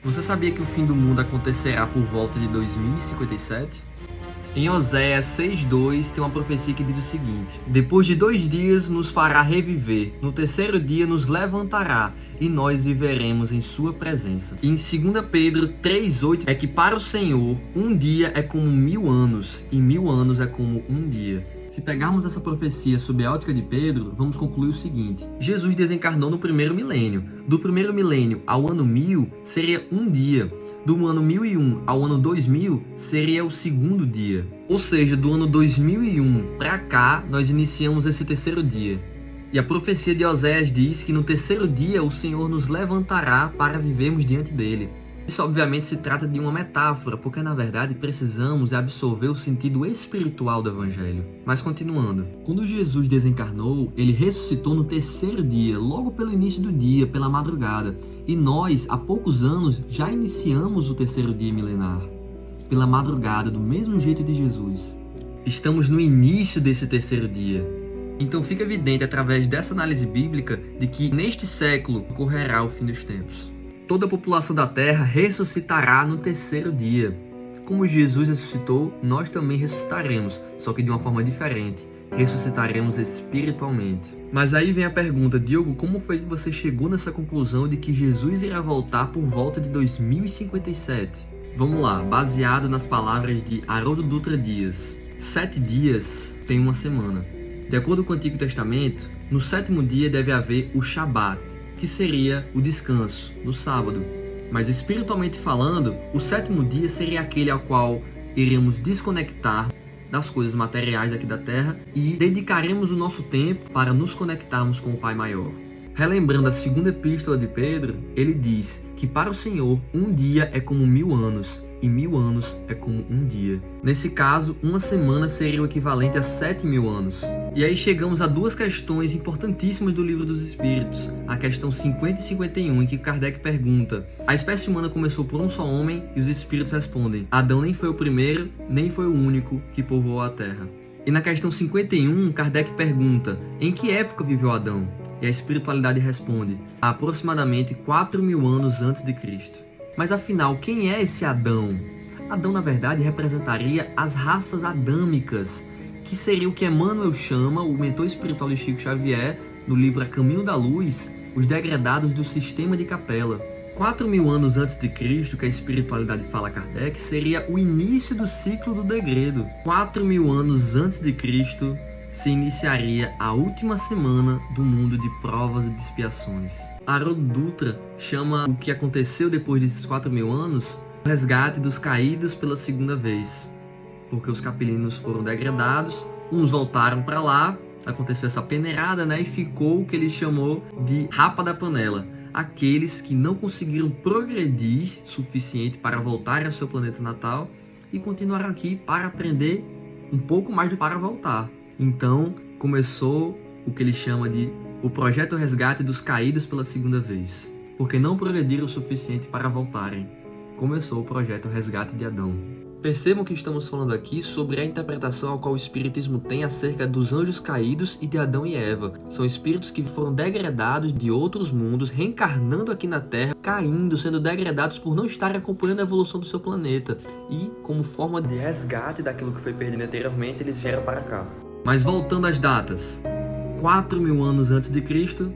Você sabia que o fim do mundo acontecerá por volta de 2057? Em Oséias 6,2 tem uma profecia que diz o seguinte: depois de 2 dias nos fará reviver, no terceiro dia nos levantará, e nós viveremos em sua presença. E em 2 Pedro 3,8 é que para o Senhor, um dia é como 1000 anos, e 1000 anos é como um dia. Se pegarmos essa profecia sob a ótica de Pedro, vamos concluir o seguinte: Jesus desencarnou no primeiro milênio. Do primeiro milênio ao ano 1000 seria um dia. Do ano 1001 ao ano 2000 seria o segundo dia. Ou seja, do ano 2001 para cá, nós iniciamos esse terceiro dia. E a profecia de Oséias diz que no terceiro dia o Senhor nos levantará para vivermos diante dele. Isso obviamente se trata de uma metáfora, porque na verdade precisamos absorver o sentido espiritual do Evangelho. Mas continuando, quando Jesus desencarnou, ele ressuscitou no terceiro dia, logo pelo início do dia, pela madrugada. E nós, há poucos anos, já iniciamos o terceiro dia milenar, pela madrugada, do mesmo jeito de Jesus. Estamos no início desse terceiro dia. Então fica evidente através dessa análise bíblica de que neste século ocorrerá o fim dos tempos. Toda a população da Terra ressuscitará no terceiro dia. Como Jesus ressuscitou, nós também ressuscitaremos, só que de uma forma diferente. Ressuscitaremos espiritualmente. Mas aí vem a pergunta: Diogo, como foi que você chegou nessa conclusão de que Jesus irá voltar por volta de 2057? Vamos lá, baseado nas palavras de Haroldo Dutra Dias. 7 dias tem uma semana. De acordo com o Antigo Testamento, no 7º dia deve haver o Shabat, que seria o descanso, no sábado. Mas espiritualmente falando, o 7º dia seria aquele ao qual iremos desconectar das coisas materiais aqui da Terra e dedicaremos o nosso tempo para nos conectarmos com o Pai Maior. Relembrando a segunda epístola de Pedro, ele diz que para o Senhor um dia é como 1000 anos e 1000 anos é como um dia. Nesse caso, uma semana seria o equivalente a 7000 anos. E aí chegamos a duas questões importantíssimas do Livro dos Espíritos. A questão 50 e 51, em que Kardec pergunta: a espécie humana começou por um só homem? E os espíritos respondem: Adão nem foi o primeiro, nem foi o único que povoou a Terra. E na questão 51, Kardec pergunta: em que época viveu Adão? E a espiritualidade responde: há aproximadamente 4000 anos antes de Cristo. Mas afinal, quem é esse Adão? Adão, na verdade, representaria as raças adâmicas, que seria o que Emmanuel chama, o mentor espiritual de Chico Xavier, no livro A Caminho da Luz, os degradados do sistema de Capela. 4000 anos antes de Cristo, que a espiritualidade fala a Kardec, seria o início do ciclo do degredo. 4000 anos antes de Cristo se iniciaria a última semana do mundo de provas e de expiações. Haroldo Dutra chama o que aconteceu depois desses 4000 anos o resgate dos caídos pela segunda vez. Porque os capelinos foram degradados, uns voltaram para lá, aconteceu essa peneirada, e ficou o que ele chamou de rapa da panela. Aqueles que não conseguiram progredir suficiente para voltarem ao seu planeta natal e continuaram aqui para aprender um pouco mais do para voltar. Então começou o que ele chama de o projeto resgate dos caídos pela segunda vez, porque não progrediram o suficiente para voltarem. Começou o projeto resgate de Adão. Percebam que estamos falando aqui sobre a interpretação ao qual o Espiritismo tem acerca dos anjos caídos e de Adão e Eva. São espíritos que foram degradados de outros mundos, reencarnando aqui na Terra, caindo, sendo degradados por não estarem acompanhando a evolução do seu planeta. E, como forma de resgate daquilo que foi perdido anteriormente, eles vieram para cá. Mas voltando às datas, 4000 anos antes de Cristo,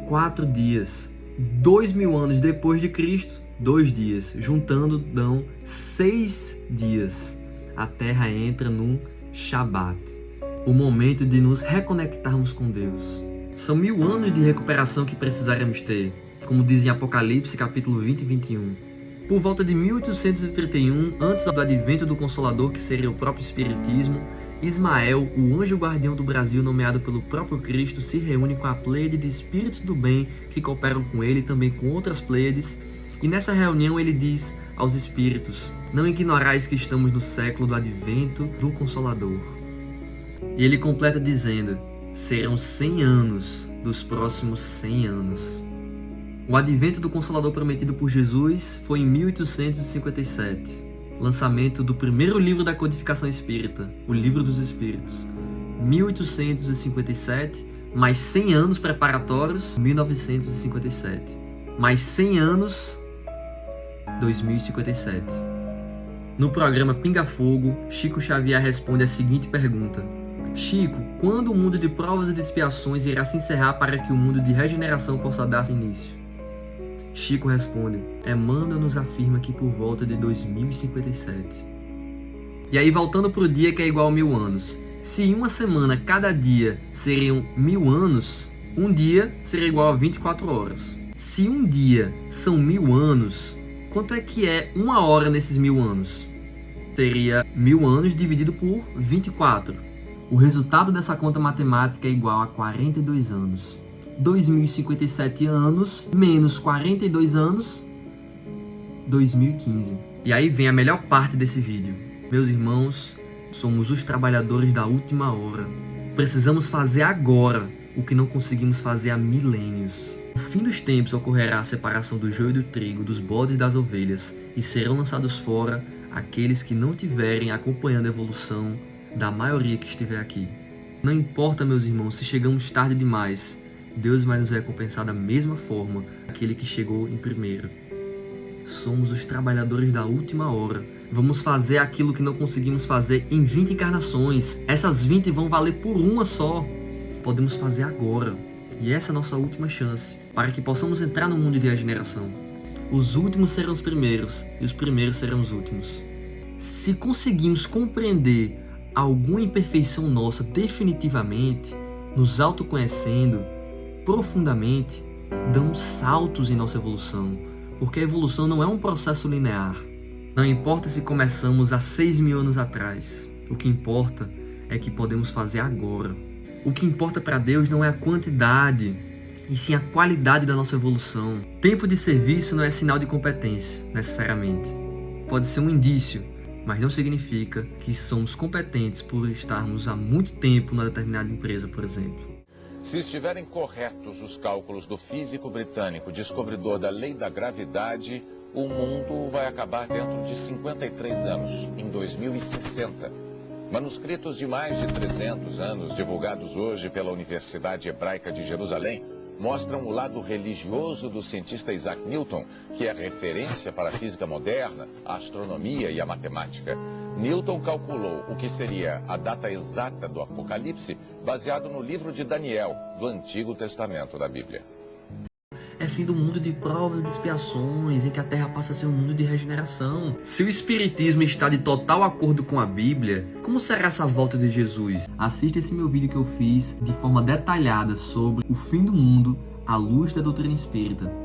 4 dias. 2000 anos depois de Cristo, 2 dias. Juntando, dão 6 dias. A Terra entra num Shabat, o momento de nos reconectarmos com Deus. São 1000 anos de recuperação que precisaremos ter, como diz em Apocalipse, capítulo 20 e 21. Por volta de 1831, antes do advento do Consolador, que seria o próprio Espiritismo, Ismael, o anjo guardião do Brasil nomeado pelo próprio Cristo, se reúne com a pleiade de espíritos do bem que cooperam com ele e também com outras pleiades. E nessa reunião ele diz aos espíritos: não ignorais que estamos no século do advento do Consolador. E ele completa dizendo: serão 100 anos dos próximos 100 anos. O advento do Consolador prometido por Jesus foi em 1857. Lançamento do primeiro livro da codificação espírita, o Livro dos Espíritos. 1857, mais 100 anos preparatórios, 1957. Mais 100 anos 2057. No programa Pinga Fogo, Chico Xavier responde a seguinte pergunta: Chico, quando o mundo de provas e de expiações irá se encerrar para que o mundo de regeneração possa dar início? Chico responde: Emmanuel nos afirma que por volta de 2057. E aí, voltando para o dia que é igual a 1000 anos. Se em uma semana cada dia seriam 1000 anos, um dia seria igual a 24 horas. Se um dia são 1000 anos, quanto é que é uma hora nesses 1000 anos? Seria 1000 anos dividido por 24. O resultado dessa conta matemática é igual a 42 anos. 2057 anos menos 42 anos, 2015. E aí vem a melhor parte desse vídeo. Meus irmãos, somos os trabalhadores da última hora. Precisamos fazer agora o que não conseguimos fazer há milênios. No fim dos tempos ocorrerá a separação do joio e do trigo, dos bodes e das ovelhas, e serão lançados fora aqueles que não tiverem acompanhando a evolução da maioria que estiver aqui. Não importa, meus irmãos, se chegamos tarde demais, Deus vai nos recompensar da mesma forma aquele que chegou em primeiro. Somos os trabalhadores da última hora. Vamos fazer aquilo que não conseguimos fazer em 20 encarnações. Essas 20 vão valer por uma só. Podemos fazer agora. E essa é a nossa última chance, para que possamos entrar no mundo de regeneração. Os últimos serão os primeiros, e os primeiros serão os últimos. Se conseguimos compreender alguma imperfeição nossa definitivamente, nos autoconhecendo profundamente, damos saltos em nossa evolução, porque a evolução não é um processo linear. Não importa se começamos há 6.000 anos atrás, o que importa é que podemos fazer agora. O que importa para Deus não é a quantidade, e sim a qualidade da nossa evolução. Tempo de serviço não é sinal de competência, necessariamente. Pode ser um indício, mas não significa que somos competentes por estarmos há muito tempo numa determinada empresa, por exemplo. Se estiverem corretos os cálculos do físico britânico descobridor da lei da gravidade, o mundo vai acabar dentro de 53 anos, em 2060. Manuscritos de mais de 300 anos, divulgados hoje pela Universidade Hebraica de Jerusalém, mostram o lado religioso do cientista Isaac Newton, que é referência para a física moderna, a astronomia e a matemática. Newton calculou o que seria a data exata do Apocalipse, baseado no livro de Daniel, do Antigo Testamento da Bíblia. É fim do mundo de provas e de expiações, em que a Terra passa a ser um mundo de regeneração. Se o Espiritismo está de total acordo com a Bíblia, como será essa volta de Jesus? Assista esse meu vídeo que eu fiz de forma detalhada sobre o fim do mundo à luz da doutrina espírita.